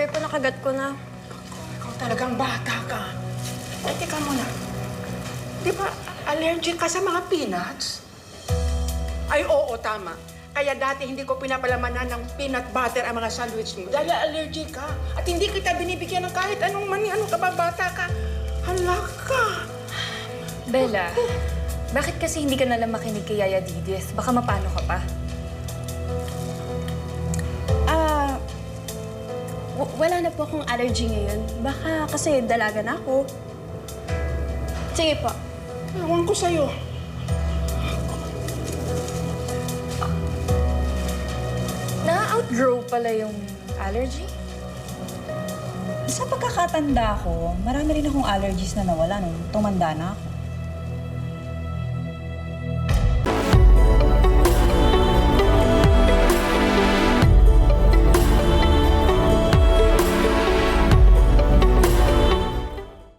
sorry po, nakagat ko na. Ikaw talagang bata ka. Ay, teka muna. Di ba allergic ka sa mga peanuts? Ay, oo, tama. Kaya dati hindi ko pinapalamanan ng peanut butter ang mga sandwich mo dahil allergic ka. At hindi kita binibigyan ng kahit anong mani. Ano ka ba, bata ka? Hala ka. Bella, bakit kasi hindi ka nalang makinig kay Yaya Didis? Baka mapano ka pa. Wala na po akong allergy ngayon. Baka kasi dalaga na ako. Sige po. Ewan ko sa'yo. Na-outgrow pala yung allergy? Sa pagkakatanda ko, marami rin akong allergies na nawala nung tumanda na ako.